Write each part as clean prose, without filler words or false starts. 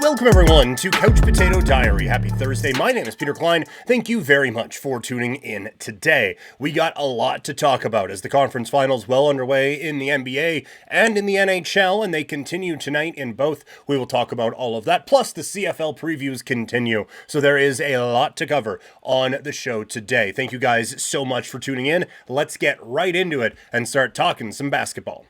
Welcome everyone to Couch Potato Diary. Happy Thursday. My name is Peter Klein. Thank you very much for tuning in today. We got a lot to talk about as the conference finals well underway in the NBA and in the NHL, and they continue tonight in both. We will talk about all of that, plus the CFL previews continue. So there is a lot to cover on the show today. Thank you guys so much for tuning in. Let's get right into it and start talking some basketball.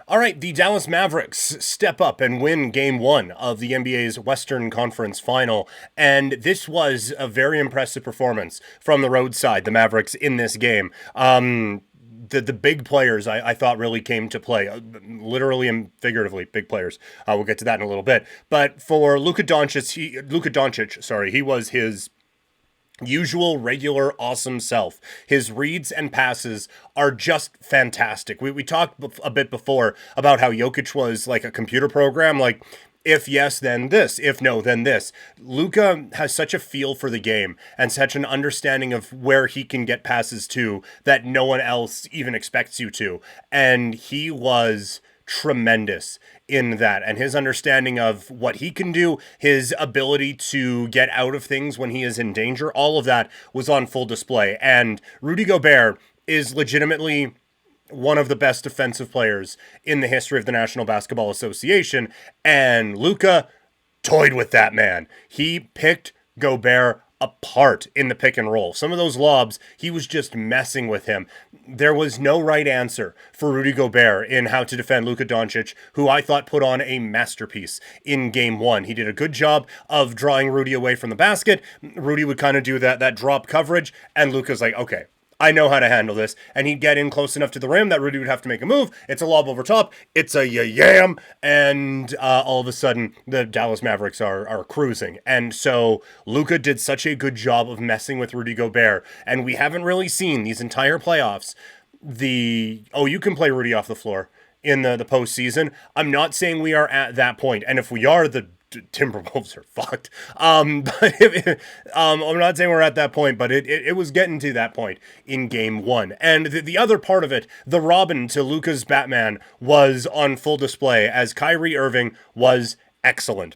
All right, the Dallas Mavericks step up and win Game 1 of the NBA's Western Conference Final, and this was a very impressive performance from the road side, the Mavericks, in this game. The big players, I thought, really came to play, literally and figuratively, big players. We'll get to that in a little bit. But for Luka Doncic, he was his usual, regular, awesome self. His reads and passes are just fantastic. We talked a bit before about how Jokic was like a computer program, like if yes, then this, if no, then this. Luka has such a feel for the game and such an understanding of where he can get passes to that no one else even expects you to. And he was tremendous in that, and his understanding of what he can do, his ability to get out of things when he is in danger, all of that was on full display. And Rudy Gobert is legitimately one of the best defensive players in the history of the National Basketball Association, and Luka toyed with that man. He picked Gobert apart in the pick and roll. Some of those lobs, he was just messing with him. There was no right answer for Rudy Gobert in how to defend Luka Doncic, who I thought put on a masterpiece in Game 1. He did a good job of drawing Rudy away from the basket. Rudy would kind of do that drop coverage, and Luka's like, okay, I know how to handle this. And he'd get in close enough to the rim that Rudy would have to make a move. It's a lob over top. It's a yam. And all of a sudden, the Dallas Mavericks are cruising. And so Luka did such a good job of messing with Rudy Gobert. And we haven't really seen these entire playoffs you can play Rudy off the floor in the postseason. I'm not saying we are at that point. And if we are, the Timberwolves are fucked. I'm not saying we're at that point, but it was getting to that point in Game 1. And the other part of it, the Robin to Luka's Batman, was on full display as Kyrie Irving was excellent.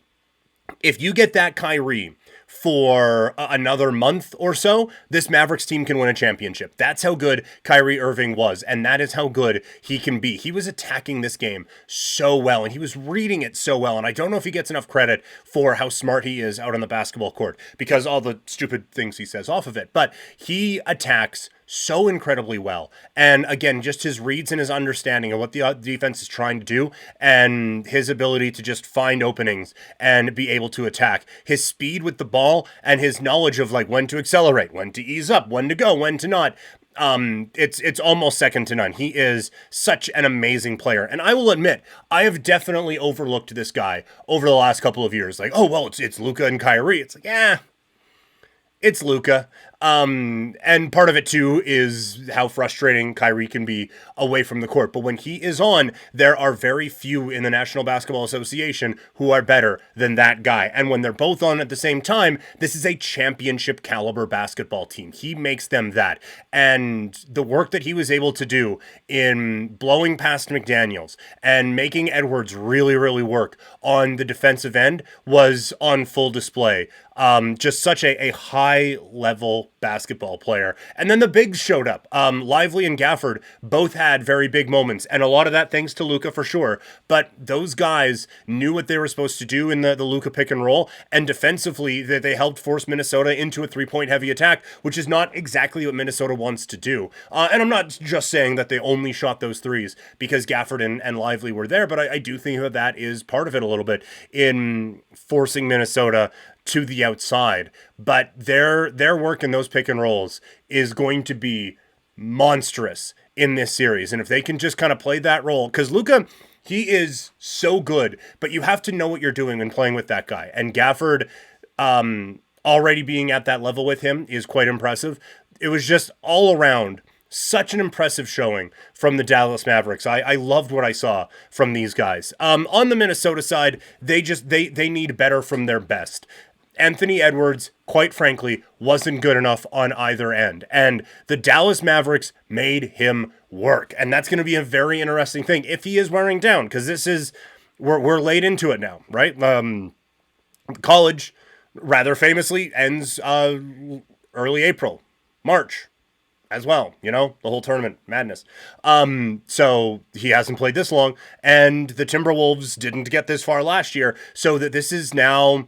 If you get that Kyrie for another month or so, this Mavericks team can win a championship. That's how good Kyrie Irving was, and that is how good he can be. He was attacking this game so well, and he was reading it so well, and I don't know if he gets enough credit for how smart he is out on the basketball court, because all the stupid things he says off of it, but he attacks so incredibly well. And again, just his reads and his understanding of what the defense is trying to do, and his ability to just find openings and be able to attack. His speed with the ball and his knowledge of like when to accelerate, when to ease up, when to go, when to not. It's almost second to none. He is such an amazing player. And I will admit, I have definitely overlooked this guy over the last couple of years. Like, oh, well, it's Luka and Kyrie. It's like, it's Luka. And part of it too is how frustrating Kyrie can be away from the court. But when he is on, there are very few in the National Basketball Association who are better than that guy. And when they're both on at the same time, this is a championship caliber basketball team. He makes them that. And the work that he was able to do in blowing past McDaniels and making Edwards really, really work on the defensive end was on full display. Just such a high level basketball player. And then the bigs showed up. Lively and Gafford both had very big moments, and a lot of that thanks to Luka for sure. But those guys knew what they were supposed to do in the Luka pick and roll, and defensively they helped force Minnesota into a 3-point heavy attack, which is not exactly what Minnesota wants to do. And I'm not just saying that they only shot those threes because Gafford and Lively were there, but I do think that is part of it a little bit in forcing Minnesota to the outside. But their work in those pick and rolls is going to be monstrous in this series. And if they can just kind of play that role, because Luka, he is so good, but you have to know what you're doing when playing with that guy. And Gafford, already being at that level with him is quite impressive. It was just all around such an impressive showing from the Dallas Mavericks. I loved what I saw from these guys. On the Minnesota side, they need better from their best. Anthony Edwards, quite frankly, wasn't good enough on either end. And the Dallas Mavericks made him work. And that's going to be a very interesting thing if he is wearing down, because we're late into it now, right? College, rather famously, ends early April, March as well, the whole tournament madness. So he hasn't played this long, and the Timberwolves didn't get this far last year, so that this is now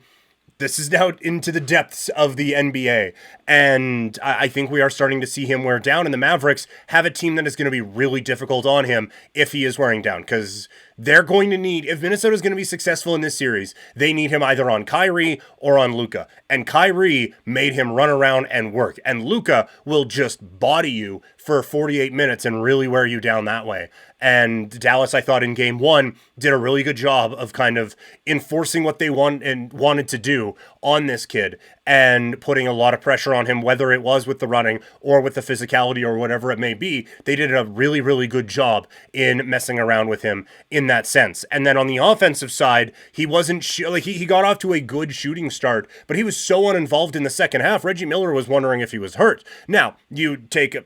into the depths of the NBA. And I think we are starting to see him wear down, and the Mavericks have a team that is going to be really difficult on him if he is wearing down, because they're going to need, if Minnesota's going to be successful in this series, they need him either on Kyrie or on Luka. And Kyrie made him run around and work. And Luka will just body you for 48 minutes and really wear you down that way. And Dallas, I thought in game one, did a really good job of kind of enforcing what they wanted to do on this kid and putting a lot of pressure on him, whether it was with the running or with the physicality or whatever it may be. They did a really, really good job in messing around with him in that sense. And then on the offensive side, he wasn't he got off to a good shooting start, but he was so uninvolved in the second half. Reggie Miller was wondering if he was hurt. Now, you take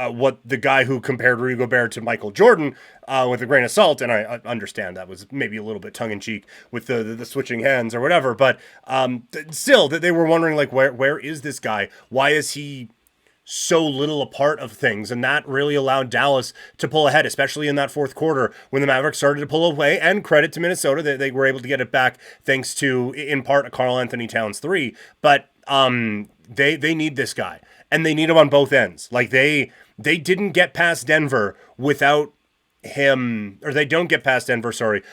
what the guy who compared Rudy Gobert to Michael Jordan with a grain of salt, and I understand that was maybe a little bit tongue-in-cheek with the switching hands or whatever, but still, that they were wondering, like, where is this guy? Why is he so little a part of things? And that really allowed Dallas to pull ahead, especially in that fourth quarter when the Mavericks started to pull away, and credit to Minnesota that they were able to get it back thanks to, in part, a Karl Anthony Towns 3, but they need this guy, and they need him on both ends. Like, they didn't get past Denver without him, or they don't get past Denver,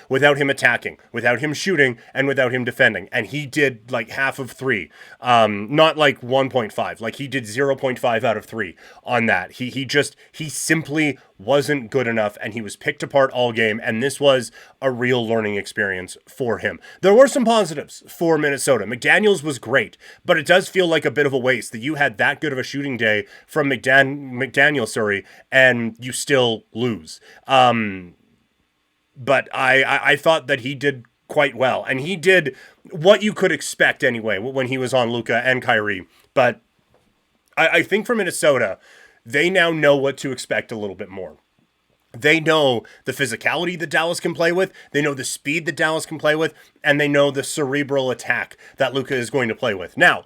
without him attacking, without him shooting, and without him defending. And he did like half of 3, not like 1.5, like he did 0.5 out of 3 on that. He simply wasn't good enough, and he was picked apart all game, and this was a real learning experience for him. There were some positives for Minnesota. McDaniels was great, but it does feel like a bit of a waste that you had that good of a shooting day from McDaniels, and you still lose. But I thought that he did quite well, and he did what you could expect anyway when he was on Luka and Kyrie. But I think for Minnesota, they now know what to expect a little bit more. They know the physicality that Dallas can play with, they know the speed that Dallas can play with, and they know the cerebral attack that Luka is going to play with. Now,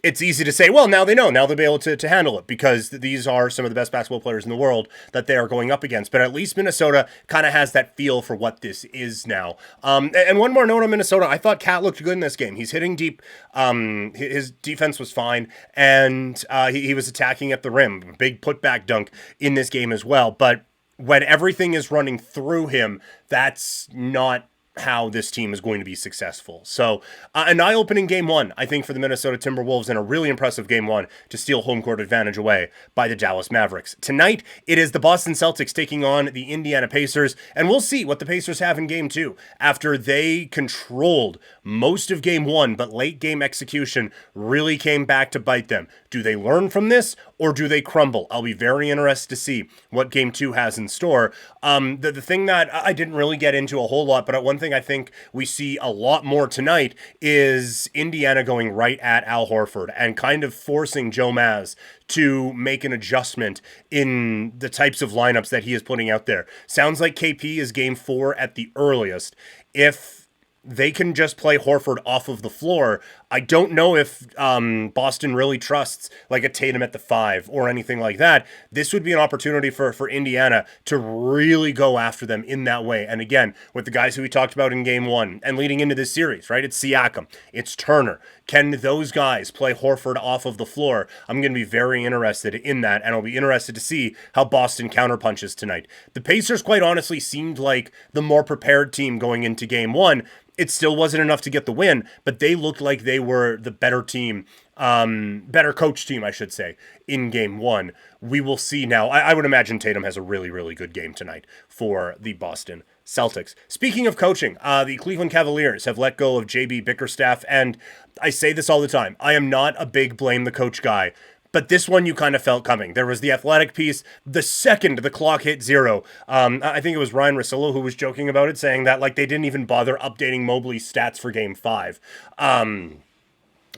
it's easy to say, well, now they know. Now they'll be able to handle it because these are some of the best basketball players in the world that they are going up against. But at least Minnesota kind of has that feel for what this is now. And one more note on Minnesota. I thought Cat looked good in this game. He's hitting deep. His defense was fine. And he was attacking at the rim. Big putback dunk in this game as well. But when everything is running through him, that's not how this team is going to be successful. So an eye-opening game one, I think, for the Minnesota Timberwolves, and a really impressive game one to steal home court advantage away by the Dallas Mavericks. Tonight, it is the Boston Celtics taking on the Indiana Pacers, and we'll see what the Pacers have in game two after they controlled most of game one, but late game execution really came back to bite them. Do they learn from this, or do they crumble? I'll be very interested to see what game two has in store. The thing that I didn't really get into a whole lot, but one thing I think we see a lot more tonight is Indiana going right at Al Horford and kind of forcing Joe Maz to make an adjustment in the types of lineups that he is putting out there. Sounds like KP is game 4 at the earliest. If they can just play Horford off of the floor, I don't know if Boston really trusts like a Tatum at the 5 or anything like that. This would be an opportunity for Indiana to really go after them in that way. And again, with the guys who we talked about in game 1 and leading into this series, right? It's Siakam, it's Turner. Can those guys play Horford off of the floor? I'm going to be very interested in that, and I'll be interested to see how Boston counterpunches tonight. The Pacers, quite honestly, seemed like the more prepared team going into game 1. It still wasn't enough to get the win, but they looked like they were the better team, better coach team, I should say, in game 1. We will see now. I would imagine Tatum has a really, really good game tonight for the Boston Celtics. Speaking of coaching, the Cleveland Cavaliers have let go of JB Bickerstaff, and I say this all the time. I am not a big blame the coach guy, but this one you kind of felt coming. There was the Athletic piece. The second the clock hit 0, I think it was Ryan Russillo who was joking about it, saying that like they didn't even bother updating Mobley's stats for game 5.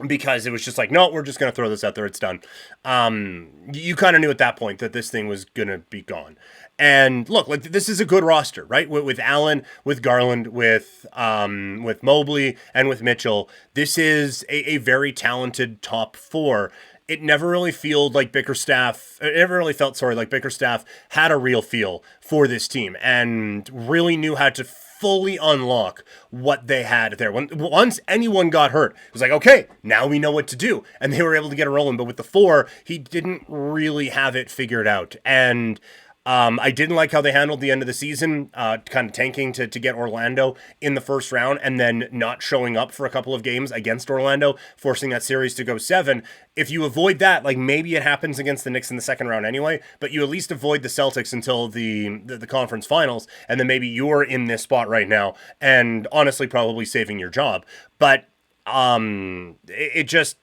because it was just like, no, we're just going to throw this out there. It's done. You kind of knew at that point that this thing was going to be gone. And look, like this is a good roster, right? With Allen, with Garland, with Mobley, and with Mitchell. This is a very talented top four. It never really felt like Bickerstaff like Bickerstaff had a real feel for this team and really knew how to fully unlock what they had there. Once anyone got hurt, it was like, okay, now we know what to do. And they were able to get it rolling. But with the four, he didn't really have it figured out. And I didn't like how they handled the end of the season, kind of tanking to get Orlando in the first round and then not showing up for a couple of games against Orlando, forcing that series to go 7. If you avoid that, like maybe it happens against the Knicks in the second round anyway, but you at least avoid the Celtics until the conference finals, and then maybe you're in this spot right now and honestly probably saving your job. But it just,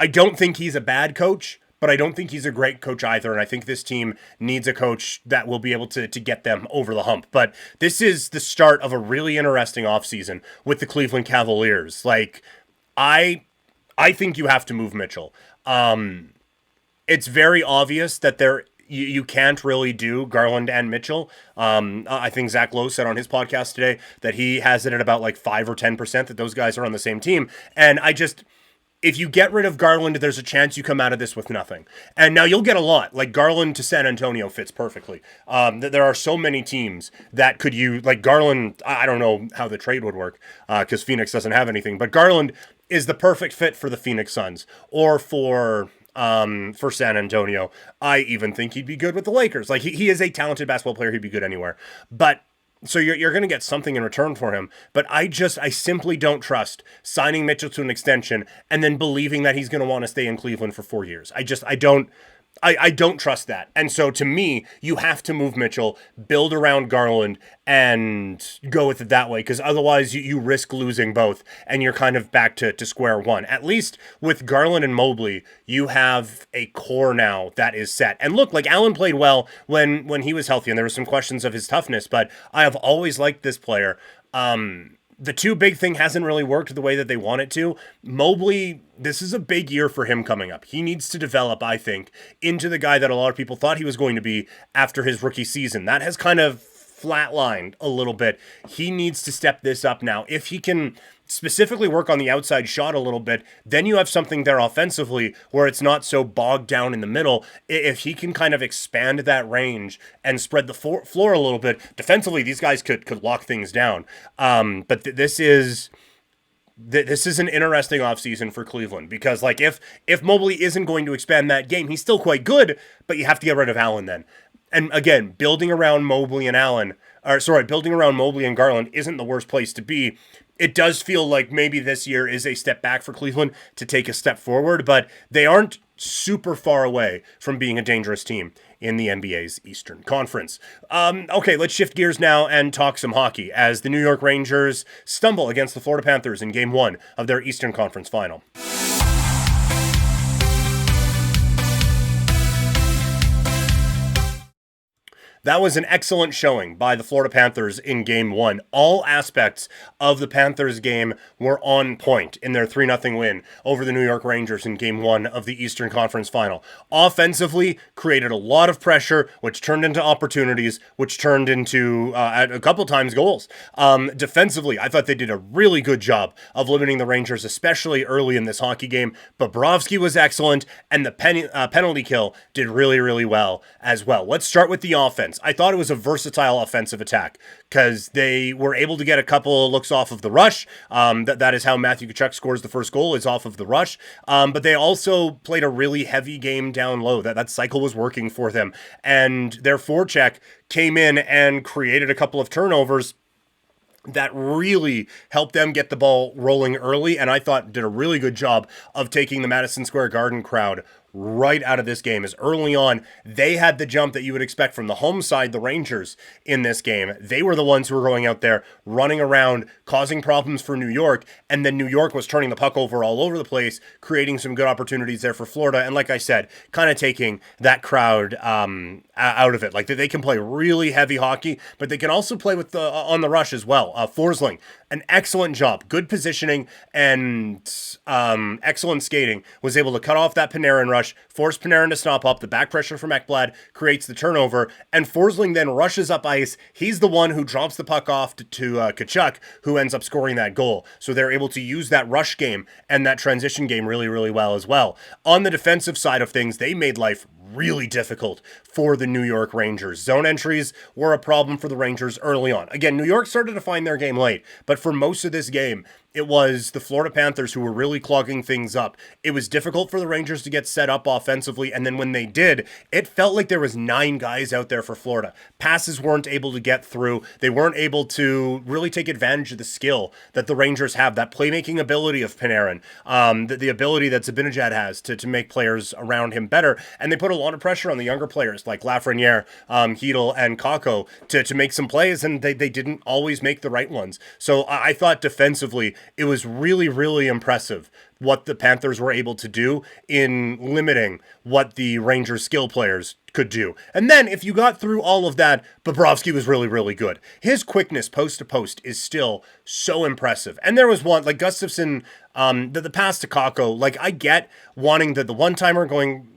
I don't think he's a bad coach, but I don't think he's a great coach either, and I think this team needs a coach that will be able to get them over the hump. But this is the start of a really interesting offseason with the Cleveland Cavaliers. Like, I think you have to move Mitchell. It's very obvious that you can't really do Garland and Mitchell. I think Zach Lowe said on his podcast today that he has it at about like 5 or 10% that those guys are on the same team. And if you get rid of Garland, there's a chance you come out of this with nothing. And now you'll get a lot. Like Garland to San Antonio fits perfectly. There are so many teams that could use, like Garland, I don't know how the trade would work because Phoenix doesn't have anything, but Garland is the perfect fit for the Phoenix Suns or for San Antonio. I even think he'd be good with the Lakers. Like he is a talented basketball player. He'd be good anywhere. But so you're going to get something in return for him, but I simply don't trust signing Mitchell to an extension and then believing that he's going to want to stay in Cleveland for 4 years. I don't trust that. And so to me, you have to move Mitchell, build around Garland, and go with it that way, because otherwise you risk losing both, and you're kind of back to square one. At least with Garland and Mobley, you have a core now that is set. And look, like Allen played well when he was healthy, and there were some questions of his toughness, but I have always liked this player. The too big thing hasn't really worked the way that they want it to. Mobley, this is a big year for him coming up. He needs to develop, I think, into the guy that a lot of people thought he was going to be after his rookie season. That has kind of flatlined a little bit. He needs to step this up now. If he can specifically work on the outside shot a little bit, then you have something there offensively where it's not so bogged down in the middle. If he can kind of expand that range and spread the floor a little bit, defensively, these guys could lock things down. But this is an interesting offseason for Cleveland because, like, if Mobley isn't going to expand that game, he's still quite good, but you have to get rid of Allen then. And again, building around Mobley and Garland isn't the worst place to be. It does feel like maybe this year is a step back for Cleveland to take a step forward, but they aren't super far away from being a dangerous team in the NBA's Eastern Conference. Okay, let's shift gears now and talk some hockey as the New York Rangers stumble against the Florida Panthers in Game 1 of their Eastern Conference Final. That was an excellent showing by the Florida Panthers in Game 1. All aspects of the Panthers game were on point in their 3-0 win over the New York Rangers in Game 1 of the Eastern Conference Final. Offensively, created a lot of pressure, which turned into opportunities, which turned into, at a couple times, goals. Defensively, I thought they did a really good job of limiting the Rangers, especially early in this hockey game. Bobrovsky was excellent, and the penalty kill did really, really well as well. Let's start with the offense. I thought it was a versatile offensive attack because they were able to get a couple of looks off of the rush. That is how Matthew Tkachuk scores the first goal, is off of the rush. But they also played a really heavy game down low. That cycle was working for them. And their forecheck came in and created a couple of turnovers that really helped them get the ball rolling early, and I thought did a really good job of taking the Madison Square Garden crowd right out of this game. As early on, they had the jump that you would expect from the home side, the Rangers, in this game. They were the ones who were going out there, running around, causing problems for New York, and then New York was turning the puck over all over the place, creating some good opportunities there for Florida, and like I said, kind of taking that crowd out of it. Like, they can play really heavy hockey, but they can also play with on the rush as well. Forsling an excellent job, good positioning, and excellent skating, was able to cut off that Panarin rush, force Panarin to stop up. The back pressure from Ekblad creates the turnover, and Forsling then rushes up ice. He's the one who drops the puck off to Tkachuk, who ends up scoring that goal. So they're able to use that rush game and that transition game really, really well as well. On the defensive side of things, they made life really difficult for the New York Rangers. Zone entries were a problem for the Rangers early on. Again, New York started to find their game late, but for most of this game, it was the Florida Panthers who were really clogging things up. It was difficult for the Rangers to get set up offensively, and then when they did, it felt like there was 9 guys out there for Florida. Passes weren't able to get through. They weren't able to really take advantage of the skill that the Rangers have, that playmaking ability of Panarin, the ability that Zibanejad has to make players around him better, and they put a lot of pressure on the younger players like Lafreniere, Hedl, and Kakko to make some plays, and they didn't always make the right ones. So I thought defensively, it was really, really impressive what the Panthers were able to do in limiting what the Rangers skill players could do. And then if you got through all of that, Bobrovsky was really, really good. His quickness post to post is still so impressive. And there was one, like Gustafsson, the pass to Kakko, like I get wanting the one-timer going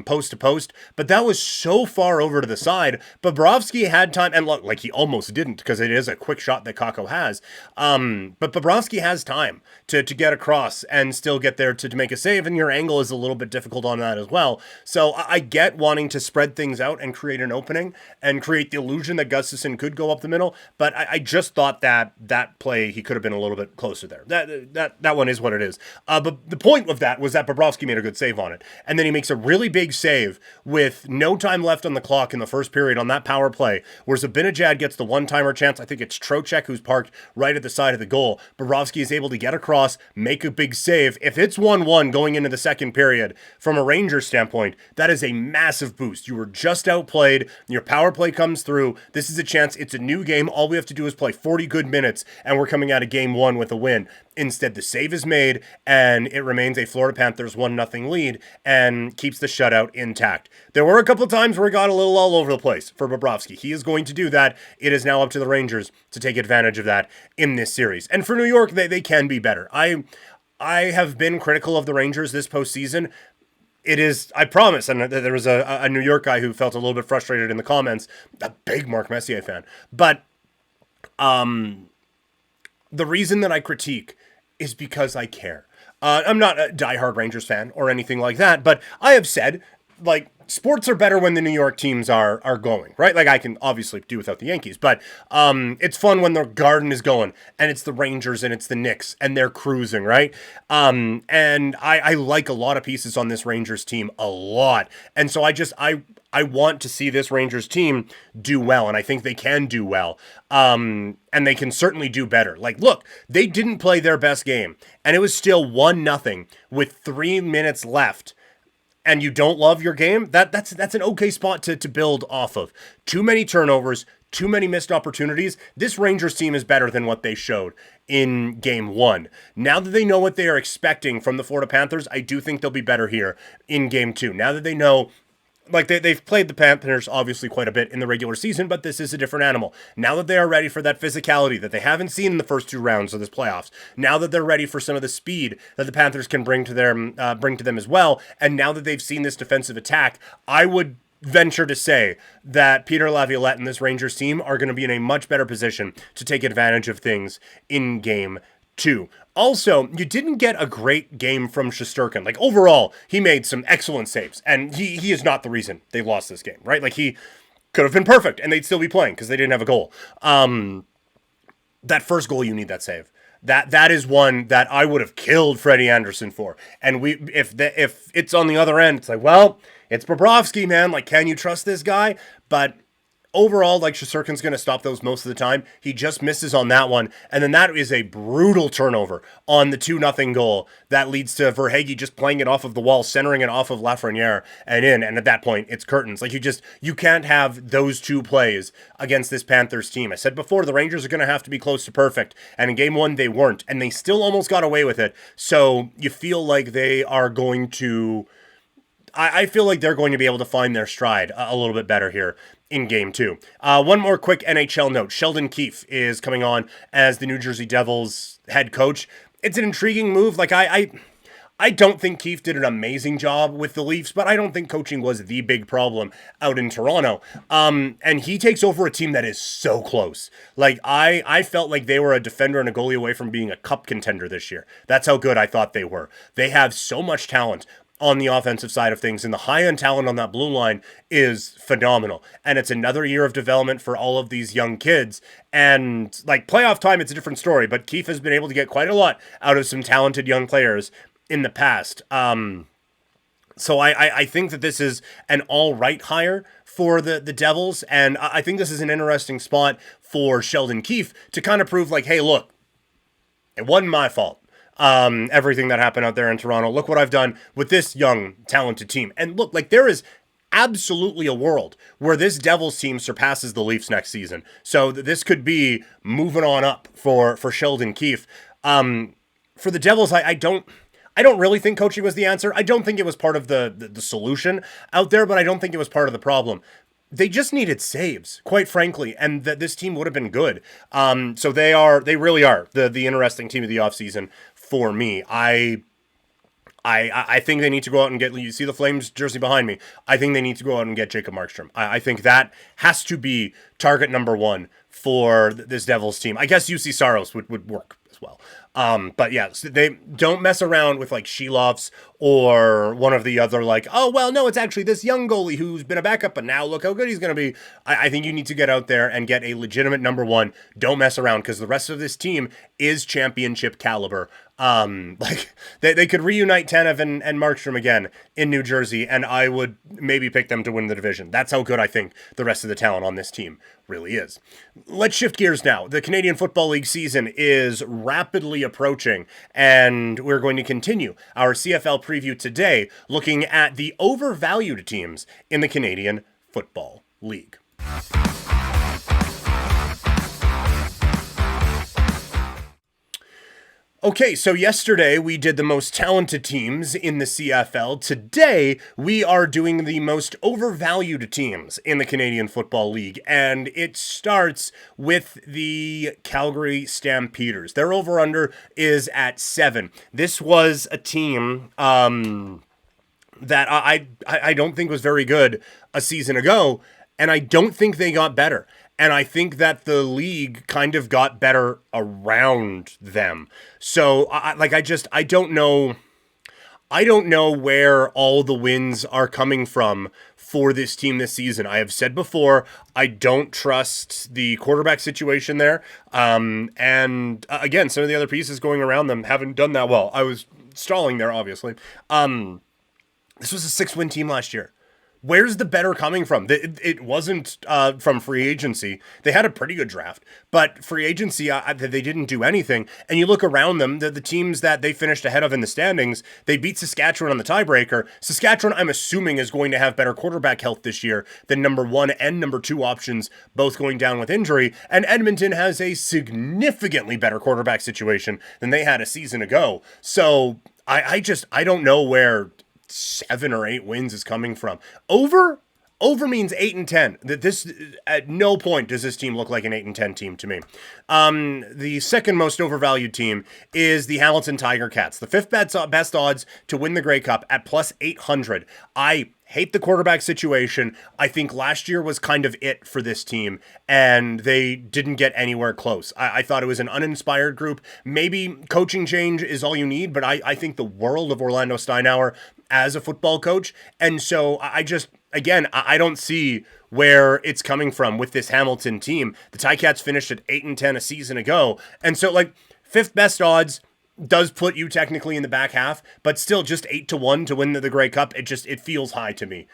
post to post, but that was so far over to the side. Bobrovsky had time, and look, like he almost didn't because it is a quick shot that Kakko has. But Bobrovsky has time to get across and still get there to make a save, and your angle is a little bit difficult on that as well. So I get wanting to spread things out and create an opening and create the illusion that Gustafsson could go up the middle, but I just thought that play, he could have been a little bit closer there. That one is what it is. But the point of that was that Bobrovsky made a good save on it, and then he makes a really big save with no time left on the clock in the first period on that power play, where Zibanejad gets the one-timer chance. I think it's Trocheck who's parked right at the side of the goal. Bobrovsky is able to get across, make a big save. If it's 1-1 going into the second period, from a Rangers standpoint, that is a massive boost. You were just outplayed, your power play comes through, this is a chance, it's a new game, all we have to do is play 40 good minutes, and we're coming out of game 1 with a win. Instead, the save is made, and it remains a Florida Panthers 1-0 lead, and keeps the shutout intact. There were a couple of times where it got a little all over the place for Bobrovsky. He is going to do that. It is now up to the Rangers to take advantage of that in this series. And for New York, they can be better. I have been critical of the Rangers this postseason. It is, I promise, and there was a New York guy who felt a little bit frustrated in the comments, a big Mark Messier fan. But the reason that I critique is because I care. I'm not a diehard Rangers fan or anything like that, but I have said, like, sports are better when the New York teams are going, right? Like, I can obviously do without the Yankees, but it's fun when the Garden is going, and it's the Rangers and it's the Knicks, and they're cruising, right? And I like a lot of pieces on this Rangers team, a lot. And so I want to see this Rangers team do well, and I think they can do well. And they can certainly do better. Like, look, they didn't play their best game, and it was still 1-0 with 3 minutes left. And you don't love your game, that's an okay spot to build off of. Too many turnovers, too many missed opportunities. This Rangers team is better than what they showed in game 1. Now that they know what they are expecting from the Florida Panthers, I do think they'll be better here in game 2. Now that they know, like, they've played the Panthers obviously quite a bit in the regular season, but this is a different animal. Now that they are ready for that physicality that they haven't seen in the first 2 rounds of this playoffs, now that they're ready for some of the speed that the Panthers can bring to them as well, and now that they've seen this defensive attack, I would venture to say that Peter Laviolette and this Rangers team are going to be in a much better position to take advantage of things in game 2. Also, you didn't get a great game from Shesterkin. Like, overall, he made some excellent saves, and he is not the reason they lost this game, right? Like, he could have been perfect, and they'd still be playing because they didn't have a goal. That first goal, you need that save. That is one that I would have killed Freddie Anderson for. And if it's on the other end, it's like, well, it's Bobrovsky, man. Like, can you trust this guy? But overall, like, Shesterkin's going to stop those most of the time. He just misses on that one. And then that is a brutal turnover on the 2-0 goal that leads to Verhaeghe just playing it off of the wall, centering it off of Lafreniere and in. And at that point, it's curtains. Like, you can't have those 2 plays against this Panthers team. I said before, the Rangers are going to have to be close to perfect. And in game 1, they weren't. And they still almost got away with it. So you feel like they are going to... I feel like they're going to be able to find their stride a little bit better here in game 2. One more quick NHL note. Sheldon Keefe is coming on as the New Jersey Devils head coach. It's an intriguing move. Like, I don't think Keefe did an amazing job with the Leafs, but I don't think coaching was the big problem out in Toronto. And he takes over a team that is so close. Like, I felt like they were a defender and a goalie away from being a cup contender this year. That's how good I thought they were. They have so much talent on the offensive side of things, and the high-end talent on that blue line is phenomenal. And it's another year of development for all of these young kids. And, like, playoff time, it's a different story, but Keefe has been able to get quite a lot out of some talented young players in the past. So I think that this is an all-right hire for the Devils, and I think this is an interesting spot for Sheldon Keefe to kind of prove, like, hey, look, it wasn't my fault. Everything that happened out there in Toronto. Look what I've done with this young, talented team. And look, like, there is absolutely a world where this Devils team surpasses the Leafs next season. So this could be moving on up for Sheldon Keefe. For the Devils, I don't really think coaching was the answer. I don't think it was part of the solution out there, but I don't think it was part of the problem. They just needed saves, quite frankly, and that this team would have been good. So they really are the interesting team of the offseason for me. I think they need to go out and get, you see the Flames jersey behind me. I think they need to go out and get Jacob Markstrom. I think that has to be target number one for this Devils team. I guess UC Saros would work as well. But yeah, so they don't mess around with like Shelovs or one of the other, like, oh, well, no, it's actually this young goalie who's been a backup, but now look how good he's going to be. I think you need to get out there and get a legitimate number one. Don't mess around, because the rest of this team is championship caliber. Like they could reunite Tanev and Markstrom again in New Jersey, and I would maybe pick them to win the division. That's how good I think the rest of the talent on this team really is. Let's shift gears now. The Canadian Football League season is rapidly approaching, and we're going to continue our CFL preview today looking at the overvalued teams in the Canadian Football League. Okay, so yesterday we did the most talented teams in the CFL. Today we are doing the most overvalued teams in the Canadian Football League, and it starts with the Calgary Stampeders. Their over-under is at 7. This was a team that I don't think was very good a season ago, and I don't think they got better. And I think that the league kind of got better around them. So, I don't know where all the wins are coming from for this team this season. I have said before, I don't trust the quarterback situation there. Again, some of the other pieces going around them haven't done that well. I was stalling there, obviously. This was a 6-win team last year. Where's the better coming from? It wasn't from free agency. They had a pretty good draft, but free agency, they didn't do anything. And you look around them, the teams that they finished ahead of in the standings, they beat Saskatchewan on the tiebreaker. Saskatchewan, I'm assuming, is going to have better quarterback health this year than number 1 and number 2 options, both going down with injury. And Edmonton has a significantly better quarterback situation than they had a season ago. So I don't know where 7 or 8 wins is coming from. Over means 8 and 10. That this, at no point does this team look like an 8 and 10 team to me. The second most overvalued team is the Hamilton Tiger Cats. The 5th best odds to win the Grey Cup at plus 800. I hate the quarterback situation. I think last year was kind of it for this team, and they didn't get anywhere close. I thought it was an uninspired group. Maybe coaching change is all you need, but I think the world of Orlando Steinauer as a football coach. And so I don't see where it's coming from with this Hamilton team. The Ticats finished at 8 and 10 a season ago. And so, like, 5th best odds does put you technically in the back half, but still just 8-1 to win the Grey Cup. It feels high to me.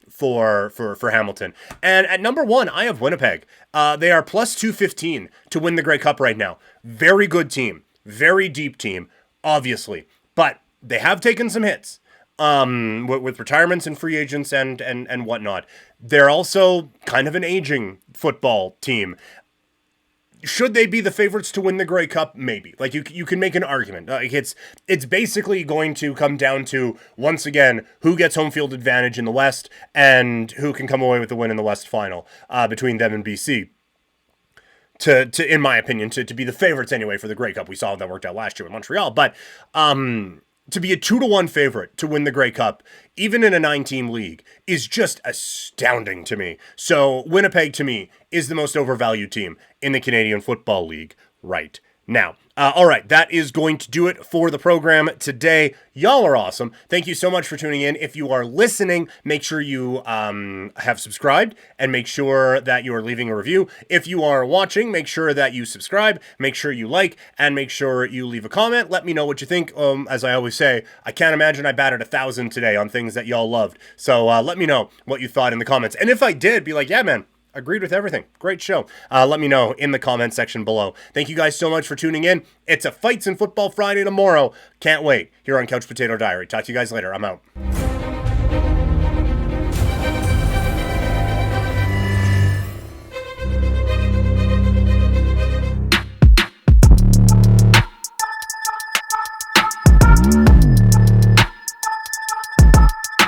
For Hamilton. And at number 1, I have Winnipeg. They are plus 215 to win the Grey Cup right now. Very good team. Very deep team, obviously. But they have taken some hits with retirements and free agents and whatnot. They're also kind of an aging football team. should they be the favorites to win the Grey Cup? Maybe. Like, you can make an argument. Like, it's basically going to come down to, once again, who gets home field advantage in the West and who can come away with the win in the West final between them and BC. To in my opinion, to be the favorites anyway for the Grey Cup. We saw how that worked out last year with Montreal. But to be a 2-1 favorite to win the Grey Cup, even in a 9-team league, is just astounding to me. So Winnipeg, to me, is the most overvalued team in the Canadian Football League right now. All right, that is going to do it for the program today. Y'all are awesome. Thank you so much for tuning in. If you are listening, make sure you have subscribed and make sure that you are leaving a review. If you are watching, make sure that you subscribe, make sure you like, and make sure you leave a comment. Let me know what you think. As I always say, I can't imagine I batted 1,000 today on things that y'all loved. So let me know what you thought in the comments. And if I did, be like, yeah, man, agreed with everything. Great show. Let me know in the comment section below. Thank you guys so much for tuning in. It's a Fights in Football Friday tomorrow. Can't wait. Here on Couch Potato Diary. Talk to you guys later. I'm out.